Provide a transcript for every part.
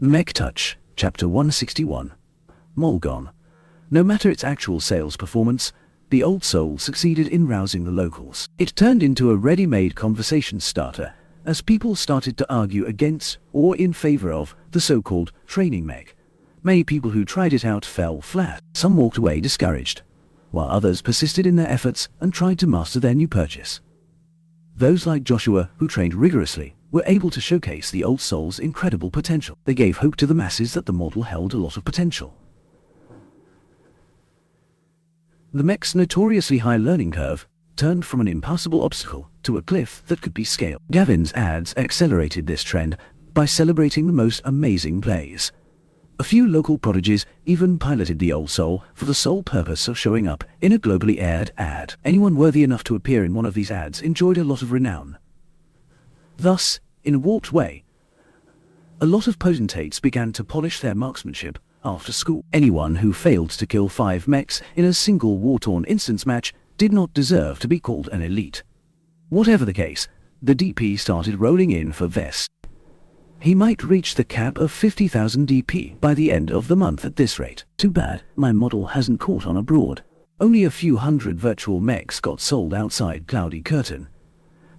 Mech Touch, Chapter 161. Molgon. No matter its actual sales performance, the Old Soul succeeded in rousing the locals. It turned into a ready-made conversation starter as people started to argue against or in favor of the so-called training mech. Many people who tried it out fell flat. Some walked away discouraged, while others persisted in their efforts and tried to master their new purchase. Those like Joshua, who trained rigorously, were able to showcase the Old Soul's incredible potential. They gave hope to the masses that the model held a lot of potential. The mech's notoriously high learning curve turned from an impassable obstacle to a cliff that could be scaled. Gavin's ads accelerated this trend by celebrating the most amazing plays. A few local prodigies even piloted the Old Soul for the sole purpose of showing up in a globally aired ad. Anyone worthy enough to appear in one of these ads enjoyed a lot of renown. Thus, in a warped way, a lot of potentates began to polish their marksmanship after school. Anyone who failed to kill 5 mechs in a single war-torn instance match did not deserve to be called an elite. Whatever the case, the DP started rolling in for Vess. He might reach the cap of 50,000 DP by the end of the month at this rate. Too bad, my model hasn't caught on abroad. Only a few hundred virtual mechs got sold outside Cloudy Curtain.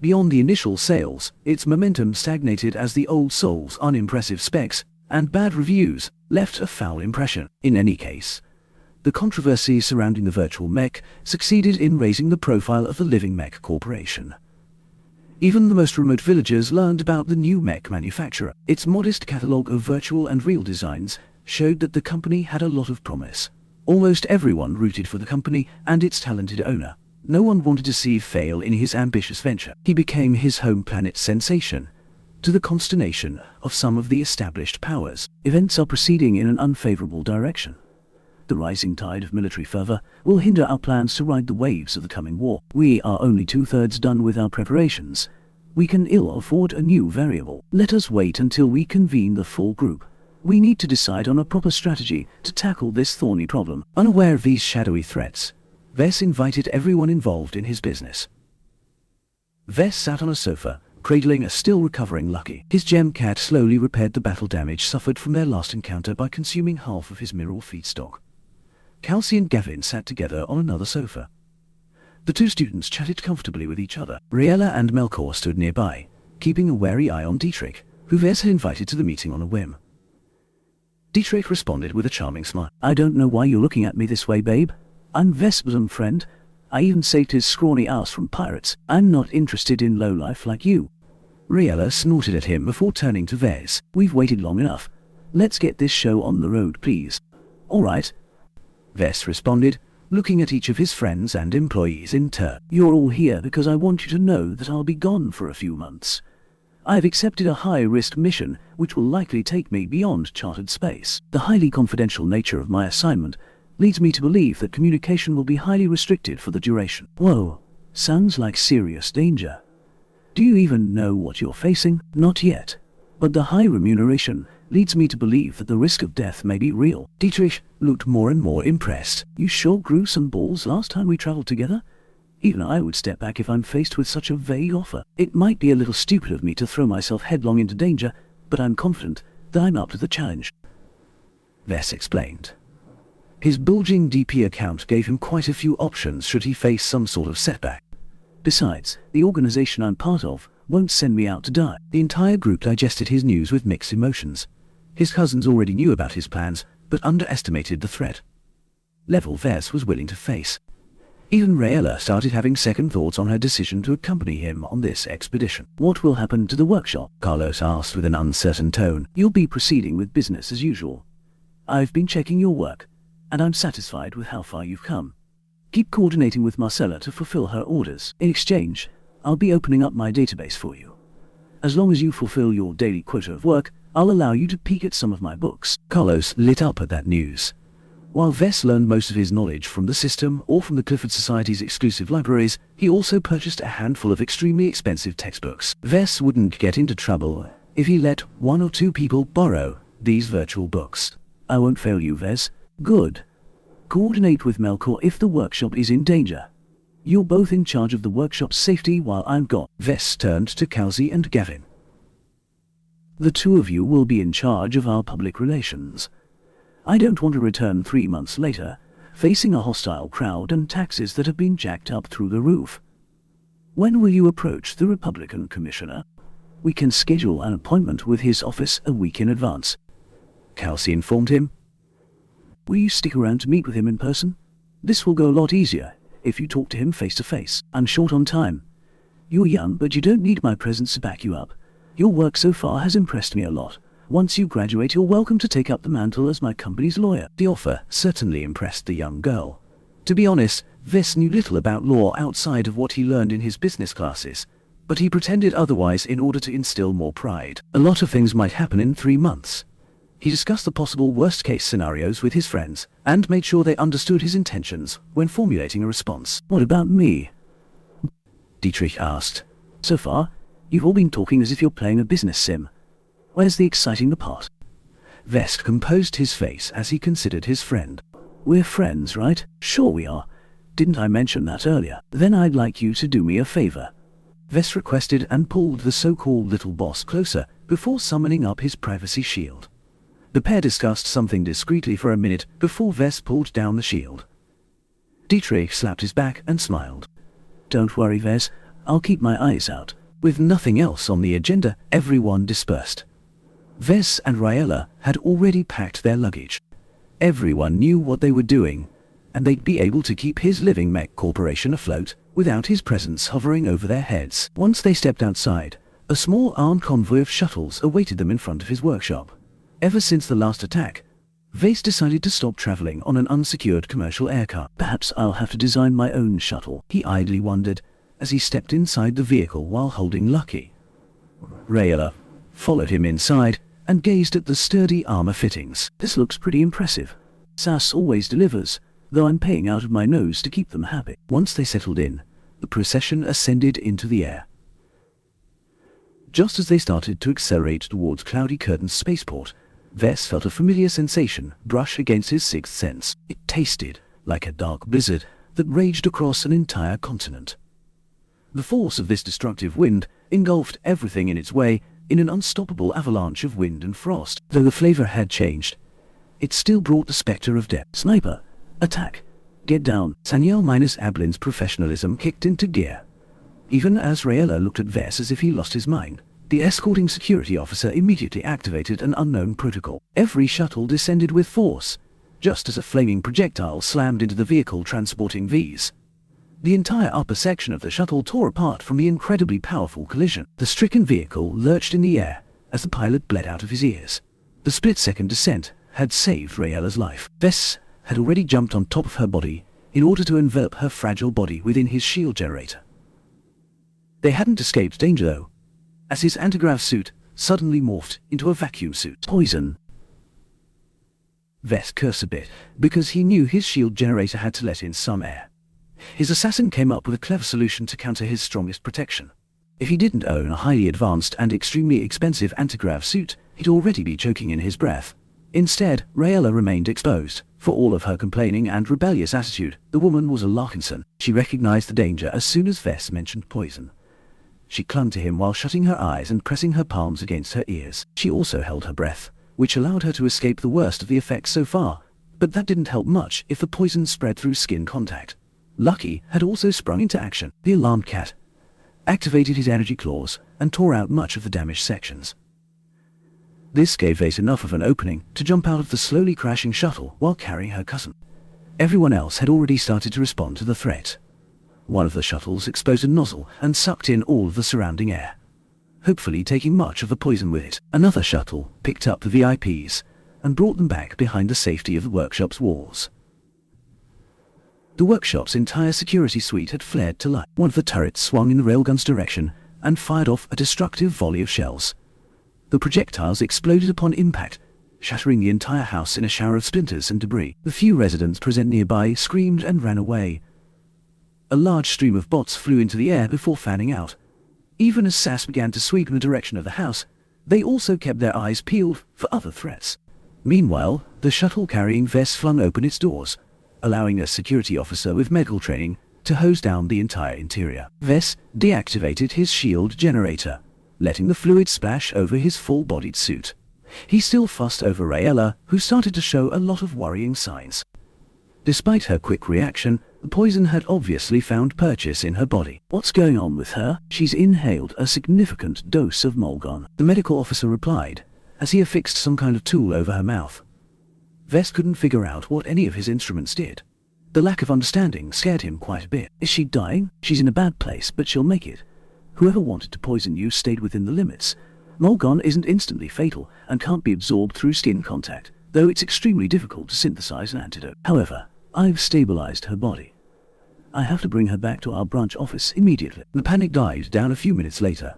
Beyond the initial sales, its momentum stagnated as the Old Soul's unimpressive specs and bad reviews left a foul impression. In any case, the controversy surrounding the virtual mech succeeded in raising the profile of the Living Mech Corporation. Even the most remote villagers learned about the new mech manufacturer. Its modest catalogue of virtual and real designs showed that the company had a lot of promise. Almost everyone rooted for the company and its talented owner. No one wanted to see fail in his ambitious venture. He became his home planet's sensation, to the consternation of some of the established powers. Events are proceeding in an unfavorable direction. The rising tide of military fervor will hinder our plans to ride the waves of the coming war. We are only 2/3 done with our preparations. We can ill afford a new variable. Let us wait until we convene the full group. We need to decide on a proper strategy to tackle this thorny problem. Unaware of these shadowy threats, Vess invited everyone involved in his business. Vess sat on a sofa, cradling a still recovering Lucky. His gem cat slowly repaired the battle damage suffered from their last encounter by consuming half of his mineral feedstock. Kelsey and Gavin sat together on another sofa. The two students chatted comfortably with each other. Riella and Melkor stood nearby, keeping a wary eye on Dietrich, who Vess had invited to the meeting on a whim. Dietrich responded with a charming smile. I don't know why you're looking at me this way, babe. I'm Vesper's friend. I even saved his scrawny ass from pirates. I'm not interested in lowlife like you. Riella snorted at him before turning to Vess. We've waited long enough. Let's get this show on the road, please. All right. Vess responded, looking at each of his friends and employees in turn. You're all here because I want you to know that I'll be gone for a few months. I've accepted a high-risk mission which will likely take me beyond chartered space. The highly confidential nature of my assignment leads me to believe that communication will be highly restricted for the duration. Whoa, sounds like serious danger. Do you even know what you're facing? Not yet. But the high remuneration leads me to believe that the risk of death may be real. Dietrich looked more and more impressed. You sure grew some balls last time we traveled together? Even I would step back if I'm faced with such a vague offer. It might be a little stupid of me to throw myself headlong into danger, but I'm confident that I'm up to the challenge. Vess explained. His bulging DP account gave him quite a few options should he face some sort of setback. Besides, the organization I'm part of won't send me out to die. The entire group digested his news with mixed emotions. His cousins already knew about his plans, but underestimated the threat level Vess was willing to face. Even Riella started having second thoughts on her decision to accompany him on this expedition. What will happen to the workshop? Carlos asked with an uncertain tone. You'll be proceeding with business as usual. I've been checking your work, and I'm satisfied with how far you've come. Keep coordinating with Marcella to fulfill her orders. In exchange, I'll be opening up my database for you. As long as you fulfill your daily quota of work, I'll allow you to peek at some of my books. Carlos lit up at that news. While Vess learned most of his knowledge from the system or from the Clifford Society's exclusive libraries, he also purchased a handful of extremely expensive textbooks. Vess wouldn't get into trouble if he let 1 or 2 people borrow these virtual books. I won't fail you, Vess. Good. Coordinate with Melkor if the workshop is in danger. You're both in charge of the workshop's safety while I'm gone. Vess turned to Kelsey and Gavin. The two of you will be in charge of our public relations. I don't want to return 3 months later, facing a hostile crowd and taxes that have been jacked up through the roof. When will you approach the Republican Commissioner? We can schedule an appointment with his office a week in advance. Kelsey informed him. Will you stick around to meet with him in person? This will go a lot easier if you talk to him face to face. I'm short on time. You're young, but you don't need my presence to back you up. Your work so far has impressed me a lot. Once you graduate, you're welcome to take up the mantle as my company's lawyer. The offer certainly impressed the young girl. To be honest, Vess knew little about law outside of what he learned in his business classes, but he pretended otherwise in order to instill more pride. A lot of things might happen in 3 months. He discussed the possible worst-case scenarios with his friends, and made sure they understood his intentions when formulating a response. What about me? Dietrich asked. So far, you've all been talking as if you're playing a business sim. Where's the exciting part? Vest composed his face as he considered his friend. We're friends, right? Sure we are. Didn't I mention that earlier? Then I'd like you to do me a favor. Vest requested and pulled the so-called little boss closer before summoning up his privacy shield. The pair discussed something discreetly for a minute before Vest pulled down the shield. Dietrich slapped his back and smiled. Don't worry, Vess. I'll keep my eyes out. With nothing else on the agenda, everyone dispersed. Vess and Raella had already packed their luggage. Everyone knew what they were doing, and they'd be able to keep his living Mech corporation afloat without his presence hovering over their heads. Once they stepped outside, a small armed convoy of shuttles awaited them in front of his workshop. Ever since the last attack, Vase decided to stop traveling on an unsecured commercial aircar. Perhaps I'll have to design my own shuttle, he idly wondered as he stepped inside the vehicle while holding Lucky. Raella followed him inside and gazed at the sturdy armor fittings. This looks pretty impressive. SAS always delivers, though I'm paying out of my nose to keep them happy. Once they settled in, the procession ascended into the air. Just as they started to accelerate towards Cloudy Curtain's spaceport, Vess felt a familiar sensation brush against his sixth sense. It tasted like a dark blizzard that raged across an entire continent. The force of this destructive wind engulfed everything in its way in an unstoppable avalanche of wind and frost. Though the flavor had changed, it still brought the specter of death. Sniper! Attack! Get down! Saniel minus Ablin's professionalism kicked into gear. Even as Raella looked at Vess as if he lost his mind, the escorting security officer immediately activated an unknown protocol. Every shuttle descended with force, just as a flaming projectile slammed into the vehicle transporting V's. The entire upper section of the shuttle tore apart from the incredibly powerful collision. The stricken vehicle lurched in the air as the pilot bled out of his ears. The split-second descent had saved Raella's life. Vess had already jumped on top of her body in order to envelop her fragile body within his shield generator. They hadn't escaped danger though, as his antigrav suit suddenly morphed into a vacuum suit. Poison. Vess cursed a bit, because he knew his shield generator had to let in some air. His assassin came up with a clever solution to counter his strongest protection. If he didn't own a highly advanced and extremely expensive antigrav suit, he'd already be choking in his breath. Instead, Raella remained exposed. For all of her complaining and rebellious attitude, the woman was a Larkinson. She recognized the danger as soon as Vess mentioned poison. She clung to him while shutting her eyes and pressing her palms against her ears. She also held her breath, which allowed her to escape the worst of the effects so far, but that didn't help much if the poison spread through skin contact. Lucky had also sprung into action. The alarmed cat activated his energy claws and tore out much of the damaged sections. This gave Vase enough of an opening to jump out of the slowly crashing shuttle while carrying her cousin. Everyone else had already started to respond to the threat. One of the shuttles exposed a nozzle and sucked in all of the surrounding air, hopefully taking much of the poison with it. Another shuttle picked up the VIPs and brought them back behind the safety of the workshop's walls. The workshop's entire security suite had flared to life. One of the turrets swung in the railgun's direction and fired off a destructive volley of shells. The projectiles exploded upon impact, shattering the entire house in a shower of splinters and debris. The few residents present nearby screamed and ran away. A large stream of bots flew into the air before fanning out. Even as SAS began to sweep in the direction of the house, they also kept their eyes peeled for other threats. Meanwhile, the shuttle carrying Vess flung open its doors, allowing a security officer with medical training to hose down the entire interior. Vess deactivated his shield generator, letting the fluid splash over his full-bodied suit. He still fussed over Rayella, who started to show a lot of worrying signs. Despite her quick reaction, the poison had obviously found purchase in her body. What's going on with her? She's inhaled a significant dose of Molgon, the medical officer replied, as he affixed some kind of tool over her mouth. Vest couldn't figure out what any of his instruments did. The lack of understanding scared him quite a bit. Is she dying? She's in a bad place, but she'll make it. Whoever wanted to poison you stayed within the limits. Molgon isn't instantly fatal and can't be absorbed through skin contact, though it's extremely difficult to synthesize an antidote. However, I've stabilized her body. I have to bring her back to our branch office immediately. The panic died down a few minutes later.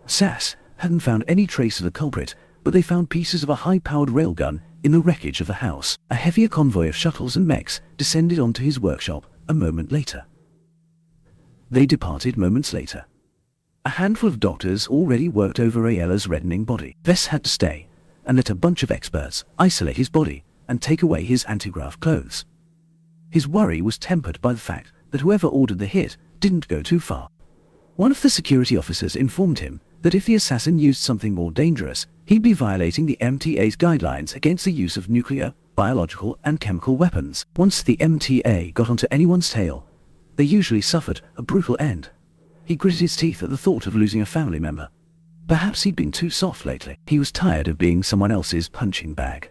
SAS hadn't found any trace of the culprit, but they found pieces of a high-powered railgun in the wreckage of the house. A heavier convoy of shuttles and mechs descended onto his workshop a moment later. They departed moments later. A handful of doctors already worked over Rayella's reddening body. Vess had to stay and let a bunch of experts isolate his body and take away his antigraft clothes. His worry was tempered by the fact that whoever ordered the hit didn't go too far. One of the security officers informed him that if the assassin used something more dangerous, he'd be violating the MTA's guidelines against the use of nuclear, biological, and chemical weapons. Once the MTA got onto anyone's tail, they usually suffered a brutal end. He gritted his teeth at the thought of losing a family member. Perhaps he'd been too soft lately. He was tired of being someone else's punching bag.